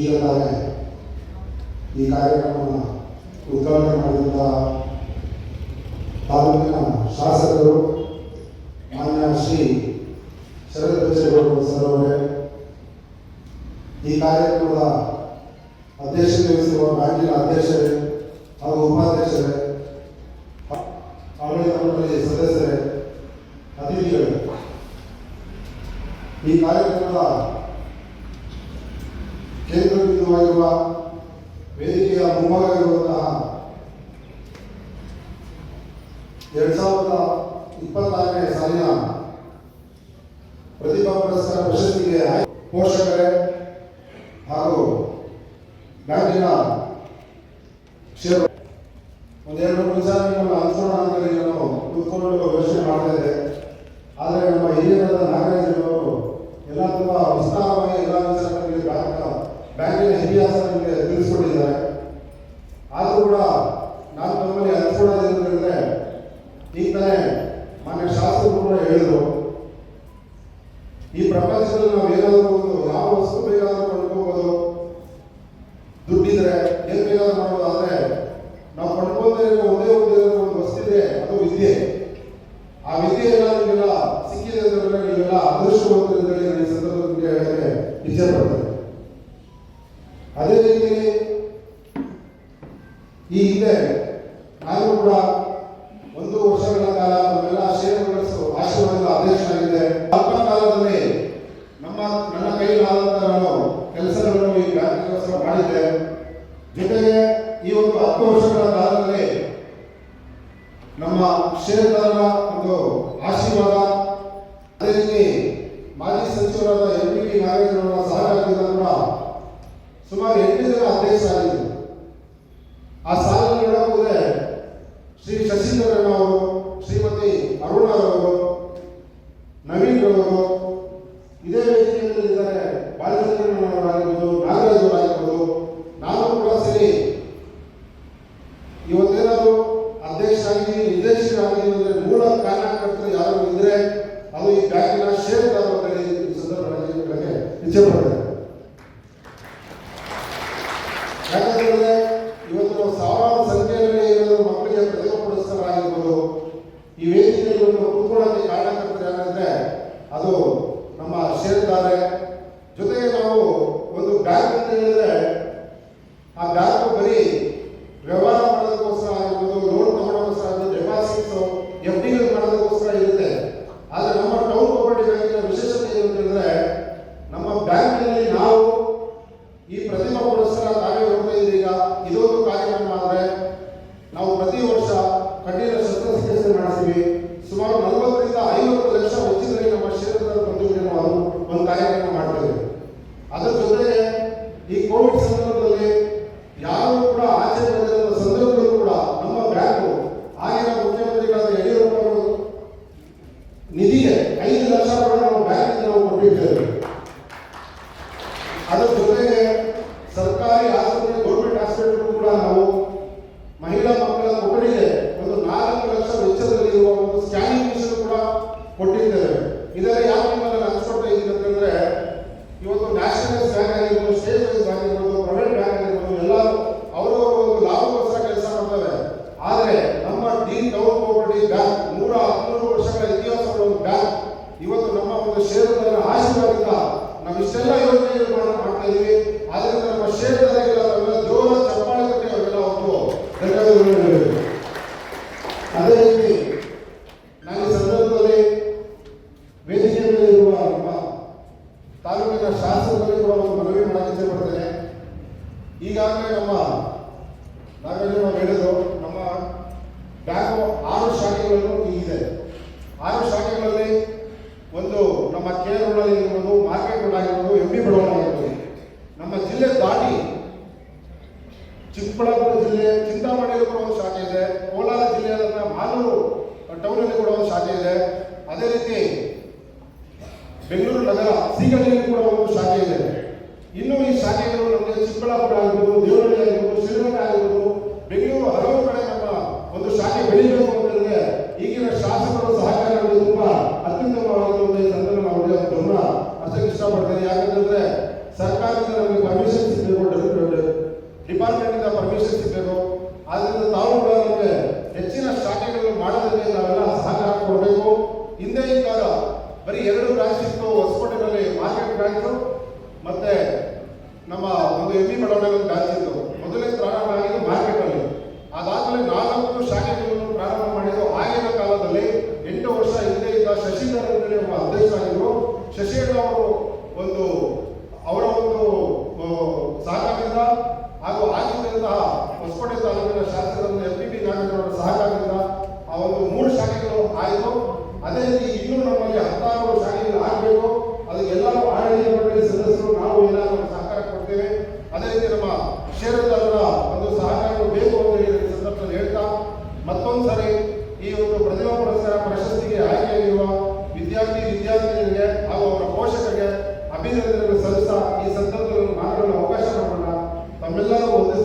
ಈಗ ತಾನೇ ಈ ಕಾರ್ಯಕ್ರಮವನ್ನು ಉದ್ಘಾಟನೆ ಮಾಡಿದಂಥ ತಾಲೂಕಿನ ಶಾಸಕರು ಮಾನ್ಯ ಶ್ರೀ ಶರತ್ ಬಚ್ಚೇಗೌಡರು ಸರ್ ಅವರೇ, ಈ ಕಾರ್ಯಕ್ರಮದ ಅಧ್ಯಕ್ಷತೆ ವಹಿಸಿರುವ ಬ್ಯಾಂಕಿನ ಅಧ್ಯಕ್ಷರೇ ಹಾಗೂ ಉಪಾಧ್ಯಕ್ಷರೇ, ಆಡಳಿತ ಮಂಡಳಿ ಸದಸ್ಯರೇ, ಅತಿಥಿಗಳು, ಈ ಕಾರ್ಯಕ್ರಮದ ಕೇಂದ್ರ ಬಿಂದುವಾಗಿರುವ ವೇದಿಕೆಯ ಮುಂಭಾಗವಿರುವಂತಹ 2024ನೇ ಸಾಲಿನ ಪ್ರತಿಭಾ ಪುರಸ್ಕಾರ ಪ್ರಶಸ್ತಿಗೆ ಪೋಷಕರೇ ಹಾಗೂ ಬ್ಯಾಂಕಿನ ಷೇರು ಒಂದೆರಡು ನಿಮಿಷ ನಿಮ್ಮನ್ನು ಹಂಚೋಣ ಅಂತ ನಾನು ಕೂತ್ಕೊಂಡು ಯೋಚನೆ ಮಾಡ್ತಾ ಇದ್ದೆ. ಆದರೆ ನಮ್ಮ ಹಿರಿಯರಾದ ನಾಗರಾಜರವರು ಎಲ್ಲ ತುಂಬ ವಿಸ್ತಾರವಾಗಿ ಎಲ್ಲ ವಿಚಾರಗಳಿಗೆ ಬ್ಯಾಂಕಿನ ಇತಿಹಾಸ ನಿಮಗೆ ತಿಳಿಸ್ಕೊಟ್ಟಿದ್ದಾರೆ. ಆದರೂ ಕೂಡ ನಾನು ನಮ್ಮಲ್ಲಿ ಹಂಚ್ಕೊಳ್ಳೋದೇನೆಂದರೆ, ಈಗ ತಾನೇ ಮಾನ್ಯ ಶಾಸಕರು ಕೂಡ ಹೇಳಿದರು, ಈ ಪ್ರಪಂಚದಲ್ಲಿ ನಾವು ಏನಾದರೂ ಒಂದು ಯಾವ ವಸ್ತು ಬೇಕಾದರೂ ಕೊಂಡ್ಕೋಬೋದು, ದುಡ್ಡಿದ್ರೆ ಏನು ಬೇಕಾದ್ರೂ ಮಾಡೋದು. ಆದರೆ ನಾವು ಕೊಂಡ್ಕೊಂಡೇ ಒಂದೇ ಒಂದು ವಸ್ತಿದೆ, ಅದು ವಿದ್ಯೆ. ಆ ವಿದ್ಯೆ ಎಲ್ಲ ನಿಮಗೆಲ್ಲ ಸಿಕ್ಕಿದೆ ಅಂದ್ರೆ ನೀವೆಲ್ಲ ಅದೃಷ್ಟವಂತರಿದ್ದರೆ ಈ ಸಂದರ್ಭದಲ್ಲಿ ಹೇಳಕ್ಕೆ ಇಚ್ಛೆ ಪಡ್ತಾರೆ. ಅದೇ ರೀತಿ ಈ ಹಿಂದೆ ನಾನು ಕೂಡ 1 ವರ್ಷಗಳ ಕಾಲ ನಮ್ಮೆಲ್ಲ ಷೇರುಗಳು ಆಶೀರ್ವಾದದ ಅಧ್ಯಕ್ಷನಾಗಿದ್ದೆ. ಅಲ್ಪ ಕಾಲದಲ್ಲಿ ನನ್ನ ಕೈಲಾದಂಥ ನಾನು ಕೆಲಸಗಳನ್ನು ಈ ಬ್ಯಾಂಕಿಗೋಸ್ಕರ ಮಾಡಿದ್ದೆ. ಜೊತೆಗೆ ಈ ಒಂದು 10 ವರ್ಷಗಳ ಕಾಲದಲ್ಲಿ ನಮ್ಮ ಷೇರುದಾರರ ಒಂದು ಆಶೀರ್ವಾದ, ಅದೇ ರೀತಿ ಮಾಜಿ ಸಚಿವರಾದ MPP ನಾಗರಾಜರವರ ಸಹಕಾರದಿಂದ ಕೂಡ ಸುಮಾರು 8 ಜನ ಅಧ್ಯಕ್ಷರಾಗಿದ್ದರು. ಆ ಸಾಲನ್ನು ಹೇಳಬಹುದೇ, ಶ್ರೀ ಶಶೀಂದ್ರಣ್ಣ ಅವರು, ಶ್ರೀಮತಿ ಅರುಣರವರು, ನವೀನ್ ರವರು, ಇದೇ ವೇದಿಕೆಯಲ್ಲಿ ಇದ್ದಾರೆ, ಬಾಲಚಂದ್ರಣ್ಣವರಾಗಿರ್ಬೋದು, ನಾಗರಾಜ್ ಅವರಾಗಿರ್ಬೋದು, ನಾನು ಕೂಡ ಸೇರಿ ಇವತ್ತೇನಾದರೂ ಅಧ್ಯಕ್ಷರಾಗಿ ನಿರ್ದೇಶಕರಾಗಿ ಅಂದರೆ ಮೂಲ ಕಾರಣಕರ್ತರು ಯಾರು ಇದ್ರೆ ಅದು ಈ ಬ್ಯಾಂಕಿನ ಷೇರುದಾರರಲ್ಲಿ ಈ ಸಂದರ್ಭದಲ್ಲಿ ಇಚ್ಛೆ ಪಡ್ತಾರೆ. ಯಾಕಂತಂದ್ರೆ ಇವತ್ತು ನಾವು ಸಾವಿರಾರು ಸಂಖ್ಯೆಯಲ್ಲಿ ಮಕ್ಕಳಿಗೆ ಪ್ರತಿಭಾ ಪುರಸ್ಕಾರ ಆಗಿರ್ಬೋದು, ಈ ವೇದಿಕೆಯಲ್ಲಿ ಒಂದು ಕೂತ್ಕೊಳ್ಳೋಕ್ಕೆ ಕಾರಣಕರ್ತರು ಯಾರಂದ್ರೆ ಅದು ನಮ್ಮ ಷೇರುದಾರೆ. ಜೊತೆಗೆ ನಾವು ಒಂದು ಬ್ಯಾಂಕ್ ಅಂತ ಹೇಳಿದ್ರೆ ಆ ಬ್ಯಾಂಕ್ ಬರೀ ವ್ಯವಹಾರ ಮಾಡೋದಕ್ಕೋಸ್ಕರ ಆಗಿರ್ಬೋದು, ಲೋನ್ ತಗೊಳ್ಳೋದಕ್ಕೋಸ್ಕರ ಆಗಿರ್ಬೋದು, ಡೆಪಾಸಿಟ್ಸ್ FDಗಳು ಮಾಡೋದಕ್ಕೋಸ್ಕರ ಇರುತ್ತೆ. ಆದರೆ ನಮ್ಮ ಟೌನ್ ಕೋಆಪರೇಟಿವ್ ಬ್ಯಾಂಕಿನ ವಿಶೇಷತೆ ಏನು ಅಂತ ಹೇಳಿದ್ರೆ, ನಮ್ಮ ಬ್ಯಾಂಕಿನಲ್ಲಿ ನಾವು ಈ ಪ್ರತಿಭಾ ಪುರಸ್ಕಾರ ತಾವೇ ಹೋಗ್ತಾ ಇದ್ದೀರಿ. ಈಗ ಇದೊಂದು ಕಾರ್ಯಕ್ರಮ ಆದರೆ ನಾವು ಪ್ರತಿ ವರ್ಷ ಕಠಿಣ ಶಸ್ತ್ರಚಿಕಿತ್ಸೆ ಮಾಡಿಸ್ತೀವಿ. ಸುಮಾರು 40 ರಿಂದ 50 ಲಕ್ಷ ವೆಚ್ಚದಲ್ಲಿ ನಮ್ಮ ಕ್ಷೇತ್ರದ ಬಂಧುಗಳಿಗೆ ನಾವು ಒಂದು ಕಾರ್ಯಕ್ರಮ ಮಾಡ್ತೇವೆ. ಅದರ ಜೊತೆಗೆ ಈ ಕೋವಿಡ್ ಸಂದರ್ಭದಲ್ಲಿ ಯಾರು ಕೂಡ ಆಚೆ ಬಂದಿರುವ ಸಂದರ್ಭದಲ್ಲೂ ಕೂಡ ನಮ್ಮ ಬ್ಯಾಂಕು ಆಗಿನ ಮುಖ್ಯಮಂತ್ರಿಗಳಾದ ಯಡಿಯೂರಪ್ಪ ಅವರು ನಿಧಿಗೆ 5 ಲಕ್ಷ ಕೂಡ ನಮ್ಮ ಬ್ಯಾಂಕಿಗೆ ನಾವು ಕೊಟ್ಟಿದ್ದೇವೆ. ಅದರ ಜೊತೆಗೆ ಸರ್ಕಾರಿ ಆಸ್ಪತ್ರೆ, ಗೌರ್ಮೆಂಟ್ ಹಾಸ್ಪಿಟಲ್ ಕೂಡ ನಾವು ಮಹಿಳಾ ಮಕ್ಕಳ ಕೊಠಡಿಗೆ ಒಂದು 4 ಲಕ್ಷ ವೆಚ್ಚದಲ್ಲಿ ಇರುವ ಒಂದು ಸ್ಕ್ಯಾನಿಂಗ್ ಮಿಷನ್ ಕೂಡ ಕೊಟ್ಟಿದ್ದೇವೆ. ಇದೆಲ್ಲ ಯಾವ ನಿಮ್ಮಲ್ಲಿ ಹಂಚ್ಕೊಳ್ತಾ ಇದ್ದೀನಿ ಅಂತಂದ್ರೆ, ಇವತ್ತು ನ್ಯಾಷನಲ್ ಬ್ಯಾಂಕ್ ಆಗಿರ್ಬೋದು, ಸ್ಟೇಟ್ ವೈಸ್ ಬ್ಯಾಂಕ್ ಆಗಿರ್ಬೋದು, ಪ್ರೈವೇಟ್ ಬ್ಯಾಂಕ್ ಆಗಿರ್ಬೋದು, ಎಲ್ಲರೂ ಅವರವರ ಒಂದು ಲಾಭಕ್ಕೋಸ್ಕರ ಕೆಲಸ ಮಾಡ್ತವೆ. ಆದರೆ ನಮ್ಮ ಟೌನ್ ಕೋಆಪರೇಟಿವ್ ಬ್ಯಾಂಕ್ 113 ವರ್ಷಗಳ ಇತಿಹಾಸದ ಒಂದು ಬ್ಯಾಂಕ್ ಇವತ್ತು ನಮ್ಮ ಒಂದು ಷೇರುದಾರರ ಆಶೀರ್ವಾದದಿಂದ ನಾವು ಇಷ್ಟೆಲ್ಲ ಯೋಜನೆಗಳು ಮಾಡ್ತಾ ಇದ್ದೀವಿ. ಆದ್ರಿಂದ ನಮ್ಮ ಷೇರುದಾರರಿಗೆಲ್ಲ ನಾವೆಲ್ಲ ಜೋರ ಚಪ್ಪಾಳೆ ಕಟ್ಟಿ ಅವೆಲ್ಲ ಒಂದು ಧನ್ಯವಾದಗಳು. ಅದೇ ರೀತಿ ನಾನು ಈ ಸಂದರ್ಭದಲ್ಲಿ ವೇದಿಕೆ ಮೇಲೆ ಇರುವ ನಮ್ಮ ತಾಲೂಕಿನ ಶಾಸಕರಿಗೆ ಕೂಡ ಒಂದು ಮನವಿ ಮಾಡಕ್ಕೆ ಇಚ್ಛೆ ಪಡ್ತೇನೆ. ಈಗಾಗಲೇ ನಮ್ಮ ನಾವೆಲ್ಲ ಹೇಳಿದ್ರು, ನಮ್ಮ ಬ್ಯಾಂಕು 6 ಶಾಖೆಗಳನ್ನು ಈಗಿದೆ. 6 ಶಾಖೆಗಳಲ್ಲಿ ಒಂದು ನಮ್ಮ KR ರೋಡ್ ಆಗಿರ್ಬೋದು, ಮಾರ್ಕೆಟ್ ರೋಡ್ ಆಗಿರ್ಬೋದು, MB ಬಡಾವಣೆ ಆಗಿರ್ಬೋದು. ನಮ್ಮ ಜಿಲ್ಲೆ ದಾಟಿ ಚಿಕ್ಕಬಳ್ಳಾಪುರ ಜಿಲ್ಲೆ ಚಿಂತಾಮಣಿಯಲ್ಲಿ ಕೂಡ ಒಂದು ಶಾಖೆ ಇದೆ. ಕೋಲಾರ ಜಿಲ್ಲೆಯಾದ ಮಾಲೂರು ಟೌನಲ್ಲಿ ಕೂಡ ಒಂದು ಶಾಖೆ ಇದೆ. ಅದೇ ರೀತಿ ಬೆಂಗಳೂರು ನಗರ ಸೀಗಲ್ಲಿಯಲ್ಲಿ ಕೂಡ ಒಂದು ಶಾಖೆ ಇದೆ. ಇನ್ನು ಈ ಶಾಖೆಗಳು ನಮಗೆ ಚಿಕ್ಕಬಳ್ಳಾಪುರ ಆಗಿರ್ಬೋದು, ದೇವನಹಳ್ಳಿ ಆಗಿರ್ಬೋದು, ಶ್ರೀರಂಗ ಆಗಿರ್ಬೋದು, ಬೆಂಗಳೂರು ಹಲವು ಕಡೆ ನಮ್ಮ ಒಂದು ಶಾಖೆ ಬೆಳಿಬೇಕು ಅಂತ ಹೇಳಿದ್ರೆ ಈಗಿನ ಶಾಸಕರು ಸಹಕಾರಗಳು ತುಂಬಾ ಅತ್ಯುತ್ತಮವಾಗಿರುವಂತಹ ಸಂದರ್ಭ ನಾವು ಗಮನ ಅಷ್ಟಕ್ಕೆ ಇಷ್ಟಪಡ್ತೇನೆ. ಯಾಕಂತಂದ್ರೆ ಸರ್ಕಾರದಿಂದ ನಮಗೆ ಪರ್ಮಿಷನ್ ಡಿಪಾರ್ಟ್ಮೆಂಟಿಂದ ಪರ್ಮಿಷನ್ ಸಿಗಬೇಕು. ಆದ್ದರಿಂದ ತಾವು ಕೂಡ ನಮಗೆ ಹೆಚ್ಚಿನ ಶಾಖೆಗಳನ್ನು ಮಾಡೋದಕ್ಕೆ ನಾವೆಲ್ಲ ಸಹಕಾರ ಕೊಡಬೇಕು. ಹಿಂದೆ ಇದ್ದಾಗ ಬರೀ 2 ಬ್ರಾಂಚ್ ಇತ್ತು, ಹೊಸಕೋಟೆನಲ್ಲಿ ಮಾರ್ಕೆಟ್ ಬ್ರಾಂಚು ಮತ್ತೆ ನಮ್ಮ ಒಂದು ಎಮ್ಮಿ ಬಡಾವಣೆಯಲ್ಲಿ ಬ್ರಾಂಚ್ ಇತ್ತು. ಮೊದಲೇ ಪ್ರಾರಂಭ ಆಗಿದ್ದು ಮಾರ್ಕೆಟಲ್ಲಿ. ಅದಾದಮೇಲೆ 4 ಶಾಖೆಗಳನ್ನು ಪ್ರಾರಂಭ ಮಾಡಿದ್ದು. ಆಗಿನ ಕಾಲದಲ್ಲಿ 8 ವರ್ಷ ಹಿಂದೆ ಇದ್ದ ಶಶಿಧರ್ ಅಂತೇಳಿ ಒಬ್ಬ ಅಧ್ಯಕ್ಷರಾಗಿದ್ದರು. ಶಶಿಧರ್ ಅವರು ಅವರ ಒಂದು ಸಹಕಾರದಿಂದ ಹಾಗೂ ಆಗಿದ್ದಂತಹ ಹೊಸಕೋಟೆ ತಾಲೂಕಿನ ಶಾಸಕರಾದ FPP ನಾಗೇಂದ್ರವರ ಸಹಕಾರದಿಂದ ಆ ಒಂದು 3 ಶಾಖೆಗಳು ಆಯಿತು. ಅದೇ ರೀತಿ ಇನ್ನೂ ನಮ್ಮಲ್ಲಿ 16 ಶಾಖೆಗಳು ಆಗಬೇಕು. ಅದಕ್ಕೆಲ್ಲರೂ ಆಡಳಿತ ಮಂಡಳಿ ಸದಸ್ಯರು ನಾವು ಎಲ್ಲರೂ ಸಹಕಾರ ಕೊಡ್ತೇವೆ. ಅದೇ ರೀತಿ ನಮ್ಮ ಷೇರುದಾರರ ಒಂದು ಸಹಕಾರ ಬೇಕು ಅಂತ ಹೇಳಿ ಸಂದರ್ಭದಲ್ಲಿ ಹೇಳ್ತಾ, ಮತ್ತೊಂದು ಸರಿ ಈ ಒಂದು ಪ್ರತಿಭಾ ಪುರಸ್ಕಾರ ಪ್ರಶಸ್ತಿಗೆ ಆಯ್ಕೆಯಾಗಿರುವ ವಿದ್ಯಾರ್ಥಿನಿಯರಿಗೆ ಹಾಗೂ ಅವರ ಪೋಷಕರಿಗೆ ಅಭಿನಂದನೆಗಳು ಸಲ್ಲಿಸ್ತಾ ಈ ಸಂದರ್ಭದಲ್ಲಿ ಮಾತನಾಡಲು ಅವಕಾಶ ಮಾಡೋಣ. ತಮ್ಮೆಲ್ಲರೂ ಒಂದೇ